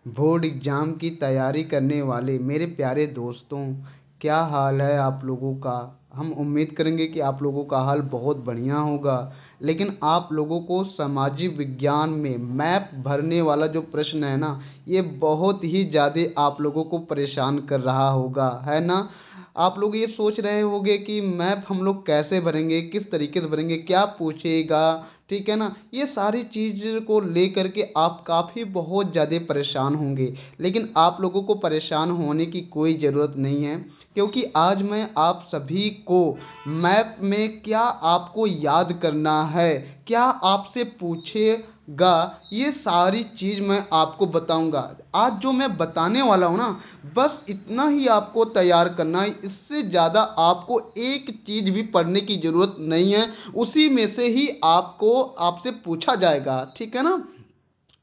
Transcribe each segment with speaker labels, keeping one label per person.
Speaker 1: Board exam की तैयारी करने वाले मेरे प्यारे दोस्तों, क्या हाल है आप लोगों का। हम उम्मीद करेंगे कि आप लोगों का हाल बहुत बढ़िया होगा। लेकिन आप लोगों को सामाजिक विज्ञान में मैप भरने वाला जो प्रश्न है ना, ये बहुत ही ज़्यादा आप लोगों को परेशान कर रहा होगा, है ना। आप लोग ये सोच रहे होंगे कि मैप हम लोग कैसे भरेंगे, किस तरीके से भरेंगे, क्या पूछेगा, ठीक है ना। ये सारी चीज़ को लेकर के आप काफ़ी बहुत ज़्यादा परेशान होंगे। लेकिन आप लोगों को परेशान होने की कोई ज़रूरत नहीं है, क्योंकि आज मैं आप सभी को मैप में क्या आपको याद करना है, क्या आपसे पूछेगा, ये सारी चीज़ मैं आपको बताऊंगा। आज जो मैं बताने वाला हूँ ना, बस इतना ही आपको तैयार करना है। इससे ज़्यादा आपको एक चीज़ भी पढ़ने की ज़रूरत नहीं है, उसी में से ही आपको आपसे पूछा जाएगा, ठीक है ना।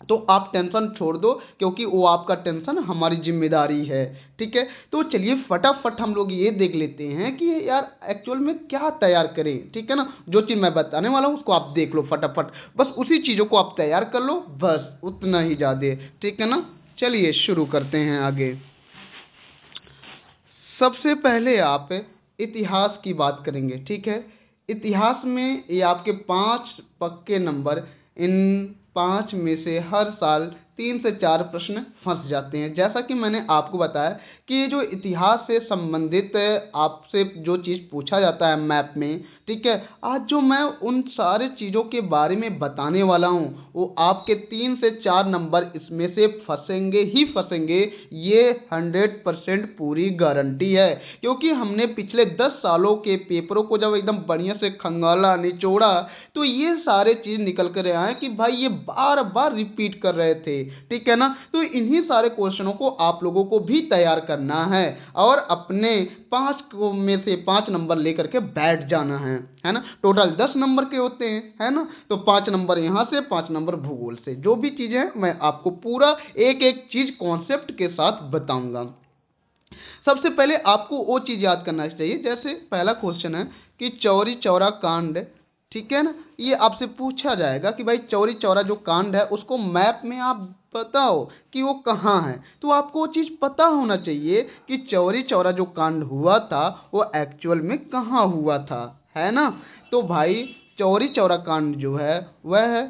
Speaker 1: तो आप टेंशन छोड़ दो, क्योंकि वो आपका टेंशन हमारी जिम्मेदारी है, ठीक है। तो चलिए फटाफट हम लोग ये देख लेते हैं कि यार एक्चुअल में क्या तैयार करें, ठीक है ना। जो चीज़ मैं बताने वाला हूँ उसको आप देख लो फटाफट, बस उसी चीज़ों को आप तैयार कर लो, बस उतना ही ज़्यादा, ठीक है ना। चलिए शुरू करते हैं आगे। सबसे पहले आप इतिहास की बात करेंगे, ठीक है। इतिहास में ये आपके 5 पक्के नंबर, इन 5 में से हर साल 3 से 4 प्रश्न फंस जाते हैं। जैसा कि मैंने आपको बताया कि ये जो इतिहास से संबंधित आपसे जो चीज़ पूछा जाता है मैप में, ठीक है। आज जो मैं उन सारे चीज़ों के बारे में बताने वाला हूँ, वो आपके 3 से 4 नंबर इसमें से फंसेंगे ही फंसेंगे, ये 100% पूरी गारंटी है। क्योंकि हमने पिछले 10 सालों के पेपरों को जब एकदम बढ़िया से खंगाला निचोड़ा, तो ये सारे चीज़ निकल कर आए कि भाई ये बार बार रिपीट कर रहे थे, ठीक है ना। तो इन्हीं सारे क्वेश्चनों को आप लोगों को भी तैयार करना है और अपने 5 में से 5 नंबर लेकर के बैठ जाना है ना। टोटल 10 नंबर के होते हैं, है ना। तो 5 नंबर यहाँ से, 5 नंबर भूगोल से, जो भी चीज़ है मैं आपको पूरा एक एक चीज़ कॉन्सेप्ट के साथ बताऊंगा। सबसे पहले आपको वो चीज़ याद करना चाहिए, जैसे पहला क्वेश्चन है कि चौरी चौरा कांड, ठीक है ना। ये आपसे पूछा जाएगा कि भाई चौरी चौरा जो कांड है उसको मैप में आप बताओ कि वो कहाँ है। तो आपको वो चीज़ पता होना चाहिए कि चौरी चौरा जो कांड हुआ था वो एक्चुअल में कहाँ हुआ था, है ना। तो भाई चौरी चौरा कांड जो है वह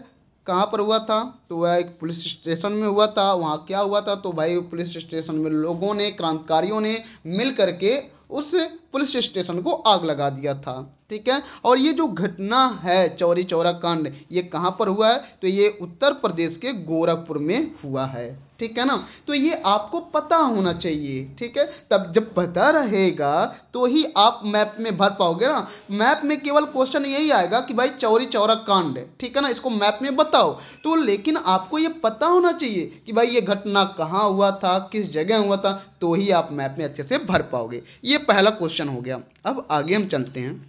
Speaker 1: कहाँ पर हुआ था, तो वह एक पुलिस स्टेशन में हुआ था। वहाँ क्या हुआ था, तो भाई पुलिस स्टेशन में लोगों ने, क्रांतिकारियों ने मिल करके उस पुलिस स्टेशन को आग लगा दिया था, ठीक है। और ये जो घटना है चौरी चौरा कांड, ये कहाँ पर हुआ है, तो ये उत्तर प्रदेश के गोरखपुर में हुआ है, ठीक है ना। तो ये आपको पता होना चाहिए, ठीक है। तब जब पता रहेगा तो ही आप मैप में भर पाओगे ना। मैप में केवल क्वेश्चन यही आएगा कि भाई चौरी चौरा कांड, ठीक है ना, इसको मैप में बताओ। तो लेकिन आपको ये पता होना चाहिए कि भाई ये घटना कहाँ हुआ था, किस जगह हुआ था, तो ही आप मैप में अच्छे से भर पाओगे। ये पहला क्वेश्चन हो गया। अब आगे हम चलते हैं।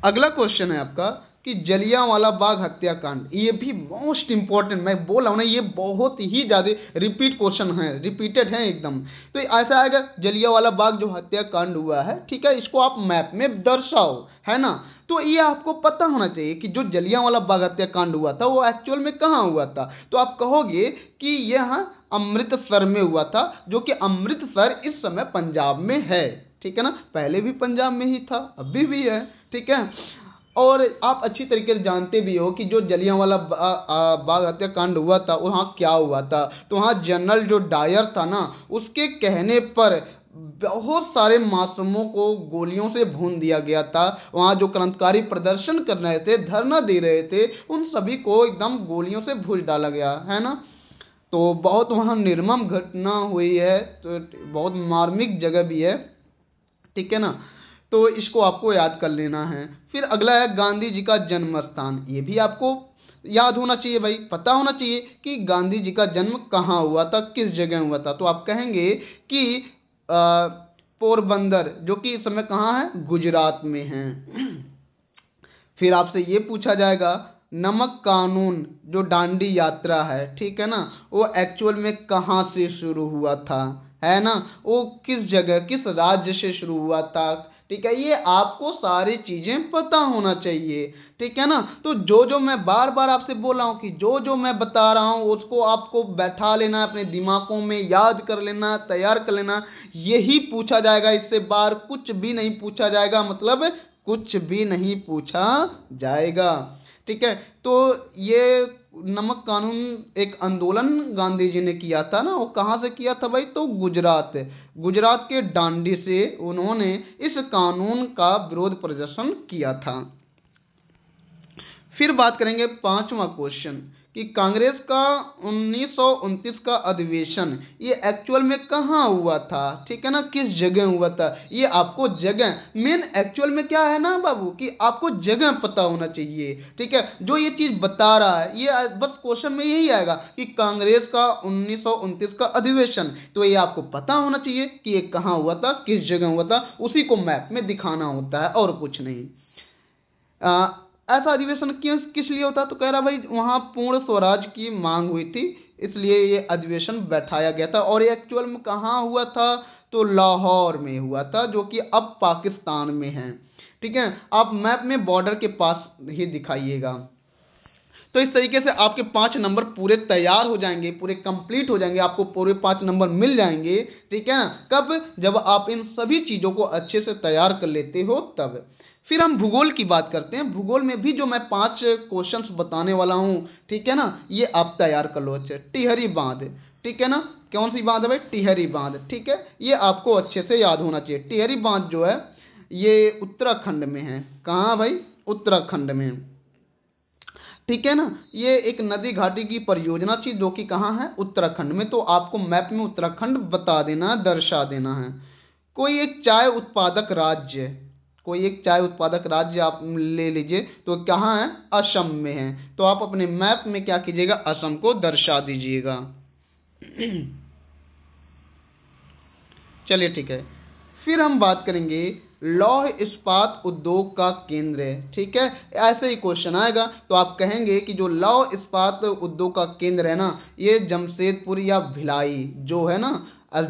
Speaker 1: अगला क्वेश्चन है आपका कि जलियांवाला बाग हत्याकांड। ये भी मोस्ट इंपॉर्टेंट, मैं बोल रहा हूँ ना, ये बहुत ही ज़्यादा रिपीट क्वेश्चन है, रिपीटेड है एकदम। तो ऐसा आएगा जलियांवाला बाग जो हत्याकांड हुआ है, ठीक है, इसको आप मैप में दर्शाओ, है ना। तो ये आपको पता होना चाहिए कि जो जलियांवाला बाग हत्याकांड हुआ था वो एक्चुअल में कहाँ हुआ था। तो आप कहोगे कि यह अमृतसर में हुआ था, जो कि अमृतसर इस समय पंजाब में है, ठीक है ना। पहले भी पंजाब में ही था, अभी भी है, ठीक है। और आप अच्छी तरीके से जानते भी हो कि जो जलियांवाला बाग हत्याकांड हुआ था वहाँ क्या हुआ था। तो वहाँ जनरल जो डायर था ना, उसके कहने पर बहुत सारे मासूमों को गोलियों से भून दिया गया था। वहाँ जो क्रांतिकारी प्रदर्शन कर रहे थे, धरना दे रहे थे, उन सभी को एकदम गोलियों से भून डाला गया, है ना। तो बहुत वहाँ निर्मम घटना हुई है, तो बहुत मार्मिक जगह भी है, ठीक है ना। तो इसको आपको याद कर लेना है। फिर अगला है गांधी जी का जन्म स्थान। ये भी आपको याद होना चाहिए भाई, पता होना चाहिए कि गांधी जी का जन्म कहाँ हुआ था, किस जगह हुआ था। तो आप कहेंगे कि पोरबंदर, जो कि इस समय कहाँ है, गुजरात में है। फिर आपसे ये पूछा जाएगा नमक कानून जो दांडी यात्रा है, ठीक है ना, वो एक्चुअल में कहाँ से शुरू हुआ था, है ना। वो किस जगह, किस राज्य से शुरू हुआ था, ठीक है, ये आपको सारी चीजें पता होना चाहिए, ठीक है ना। तो जो जो मैं बार बार आपसे बोल रहा हूँ कि जो जो मैं बता रहा हूँ उसको आपको बैठा लेना, अपने दिमागों में याद कर लेना, तैयार कर लेना। यही पूछा जाएगा, इससे बाहर कुछ भी नहीं पूछा जाएगा, मतलब कुछ भी नहीं पूछा जाएगा, ठीक है। तो ये नमक कानून एक आंदोलन गांधी जी ने किया था ना, वो कहाँ से किया था भाई, तो गुजरात के डांडी से उन्होंने इस कानून का विरोध प्रदर्शन किया था। फिर बात करेंगे पांचवा क्वेश्चन कि कांग्रेस का 1929 का अधिवेशन ये एक्चुअल में कहाँ हुआ था, ठीक है ना, किस जगह हुआ था। ये आपको जगह मेन एक्चुअल में क्या है ना बाबू कि आपको जगह पता होना चाहिए, ठीक है। जो ये चीज बता रहा है ये बस क्वेश्चन में यही आएगा कि कांग्रेस का 1929 का अधिवेशन, तो ये आपको पता होना चाहिए कि ये कहाँ हुआ था, किस जगह हुआ था, उसी को मैप में दिखाना होता है और कुछ नहीं। ऐसा अधिवेशन किस लिए होता, तो कह रहा भाई वहां पूर्ण स्वराज की मांग हुई थी, इसलिए ये अधिवेशन बैठाया गया था। और ये एक्चुअल में कहाँ हुआ था, तो लाहौर में हुआ था, जो कि अब पाकिस्तान में है, ठीक है। आप मैप में बॉर्डर के पास ही दिखाइएगा। तो इस तरीके से आपके 5 नंबर पूरे तैयार हो जाएंगे, पूरे कंप्लीट हो जाएंगे, आपको पूरे 5 नंबर मिल जाएंगे, ठीक है ना। कब, जब आप इन सभी चीजों को अच्छे से तैयार कर लेते हो तब। फिर हम भूगोल की बात करते हैं। भूगोल में भी जो मैं 5 क्वेश्चंस बताने वाला हूं, ठीक है ना, ये आप तैयार कर लो अच्छे। टिहरी बांध, ठीक है ना, कौन सी बांध है भाई, टिहरी बांध, ठीक है। ये आपको अच्छे से याद होना चाहिए। टिहरी बांध जो है ये उत्तराखंड में है। कहाँ भाई, उत्तराखंड में, ठीक है ना। ये एक नदी घाटी की परियोजना थी जो कि कहाँ है, उत्तराखंड में। तो आपको मैप में उत्तराखंड बता देना है, दर्शा देना है। कोई एक चाय उत्पादक राज्य, कोई एक चाय उत्पादक राज्य आप ले लीजिए, तो कहाँ है, असम में है। तो आप अपने मैप में क्या कीजिएगा, असम को दर्शा दीजिएगा। चलिए ठीक है। फिर हम बात करेंगे लौह इस्पात उद्योग का केंद्र है, ठीक है। ऐसे ही क्वेश्चन आएगा तो आप कहेंगे कि जो लौह इस्पात उद्योग का केंद्र है ना, ये जमशेदपुर या भिलाई जो है ना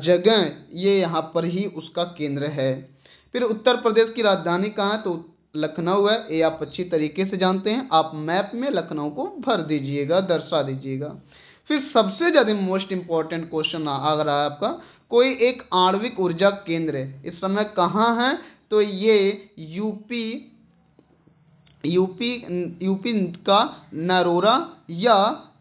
Speaker 1: जगह, ये यहाँ पर ही उसका केंद्र है। फिर उत्तर प्रदेश की राजधानी कहाँ है, तो लखनऊ है। ये आप अच्छी तरीके से जानते हैं, आप मैप में लखनऊ को भर दीजिएगा, दर्शा दीजिएगा। फिर सबसे ज्यादा मोस्ट इंपॉर्टेंट क्वेश्चन आ रहा है आपका, कोई एक आणविक ऊर्जा केंद्र इस समय कहाँ है, तो ये यूपी यूपी यूपी का नरोरा या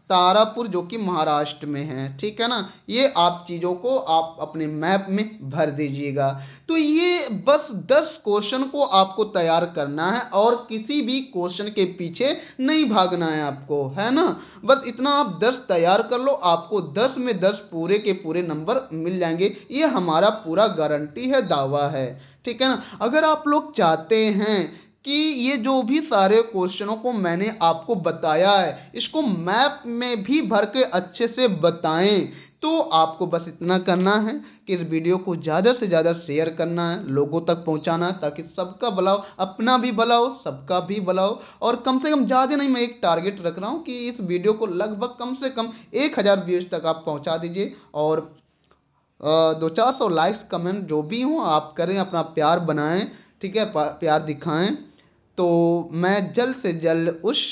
Speaker 1: तारापुर जो कि महाराष्ट्र में है, ठीक है ना। ये आप चीज़ों को आप अपने मैप में भर दीजिएगा। तो ये बस 10 क्वेश्चन को आपको तैयार करना है और किसी भी क्वेश्चन के पीछे नहीं भागना है आपको, है ना। बस इतना आप 10 तैयार कर लो, आपको 10 में 10 पूरे के पूरे नंबर मिल जाएंगे। ये हमारा पूरा गारंटी है, दावा है, ठीक है ना। अगर आप लोग चाहते हैं कि ये जो भी सारे क्वेश्चनों को मैंने आपको बताया है इसको मैप में भी भर के अच्छे से बताएं, तो आपको बस इतना करना है कि इस वीडियो को ज़्यादा से ज़्यादा शेयर करना है, लोगों तक पहुंचाना है, ताकि सबका भला हो, अपना भी भला हो, सबका भी भला हो। और कम से कम ज़्यादा नहीं, मैं एक टारगेट रख रहा हूँ कि इस वीडियो को लगभग कम से कम 1000 व्यूज तक आप पहुँचा दीजिए। और 200-400 लाइक्स कमेंट जो भी हों आप करें, अपना प्यार बनाएं, ठीक है, प्यार दिखाएं। तो मैं जल्द से जल्द उस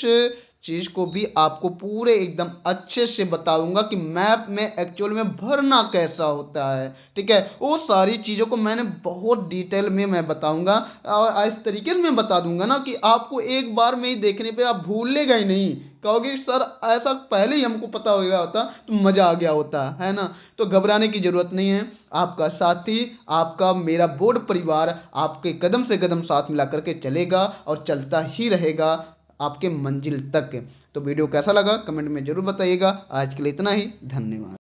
Speaker 1: चीज़ को भी आपको पूरे एकदम अच्छे से बताऊंगा कि मैप में एक्चुअल में भरना कैसा होता है, ठीक है। वो सारी चीज़ों को मैंने बहुत डिटेल में मैं बताऊंगा और इस तरीके से मैं बता दूंगा ना कि आपको एक बार में ही देखने पे आप भूलेगा ही नहीं, कहोगे सर ऐसा पहले ही हमको पता हो गया होता तो मज़ा आ गया होता, है ना। तो घबराने की ज़रूरत नहीं है, आपका साथी, आपका मेरा बोर्ड परिवार आपके कदम से कदम साथ मिला करके चलेगा और चलता ही रहेगा आपके मंजिल तक। तो वीडियो कैसा लगा कमेंट में ज़रूर बताइएगा। आज के लिए इतना ही, धन्यवाद।